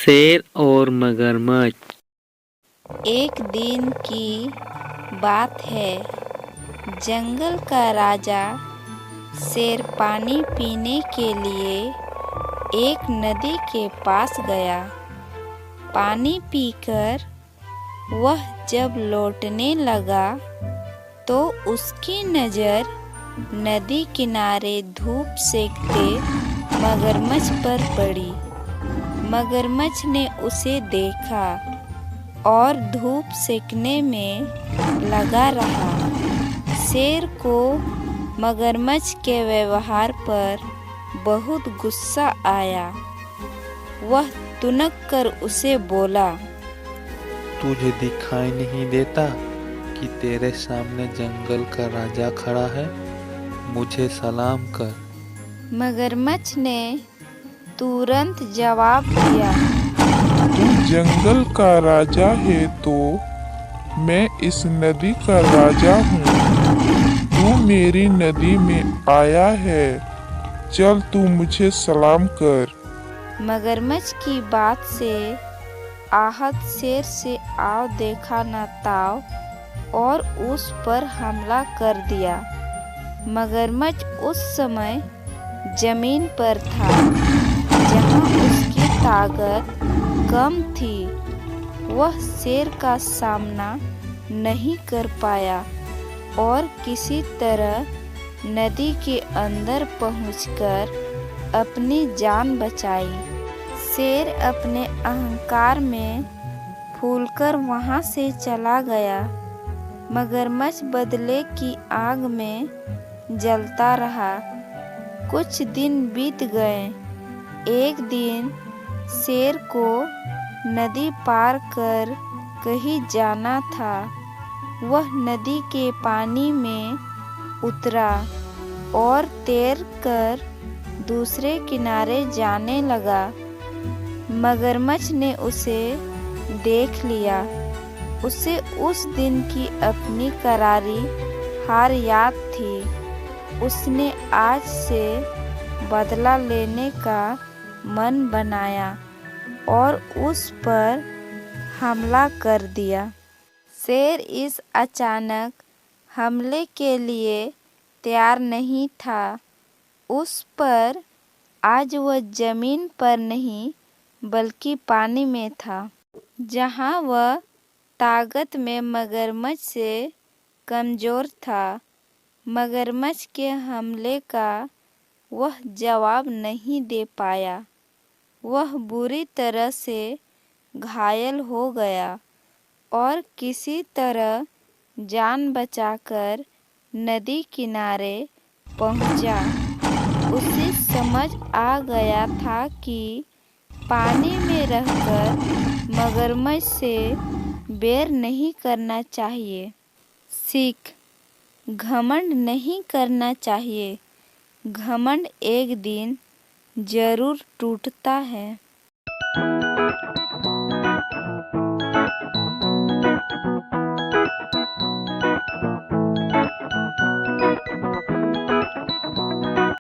शेर और मगरमच्छ। एक दिन की बात है। जंगल का राजा शेर पानी पीने के लिए एक नदी के पास गया। पानी पीकर वह जब लौटने लगा तो उसकी नज़र नदी किनारे धूप सेकते मगरमच्छ पर पड़ी। मगरमच्छ ने उसे देखा और धूप सेकने में लगा रहा। शेर को मगरमच्छ के व्यवहार पर बहुत गुस्सा आया। वह तुनक कर उसे बोला, तुझे दिखाई नहीं देता कि तेरे सामने जंगल का राजा खड़ा है? मुझे सलाम कर। मगरमच्छ ने तुरंत जवाब दिया, तू जंगल का राजा है तो मैं इस नदी का राजा हूँ। तू मेरी नदी में आया है, चल तू मुझे सलाम कर। मगरमच्छ की बात से आहत शेर से आव देखा न ताव और उस पर हमला कर दिया। मगरमच्छ उस समय जमीन पर था जहाँ उसकी ताकत कम थी। वह शेर का सामना नहीं कर पाया और किसी तरह नदी के अंदर पहुंचकर अपनी जान बचाई। शेर अपने अहंकार में फूलकर वहां से चला गया। मगरमच्छ बदले की आग में जलता रहा। कुछ दिन बीत गए। एक दिन शेर को नदी पार कर कहीं जाना था। वह नदी के पानी में उतरा और तैर कर दूसरे किनारे जाने लगा। मगरमच्छ ने उसे देख लिया। उसे उस दिन की अपनी करारी हार याद थी। उसने आज से बदला लेने का मन बनाया और उस पर हमला कर दिया। शेर इस अचानक हमले के लिए तैयार नहीं था। उस पर आज वह जमीन पर नहीं बल्कि पानी में था, जहाँ वह ताकत में मगरमच्छ से कमज़ोर था। मगरमच्छ के हमले का वह जवाब नहीं दे पाया। वह बुरी तरह से घायल हो गया और किसी तरह जान बचाकर नदी किनारे पहुंचा। उसे समझ आ गया था कि पानी में रहकर मगरमच्छ से बैर नहीं करना चाहिए। सीख: घमंड नहीं करना चाहिए। घमंड एक दिन जरूर टूटता है।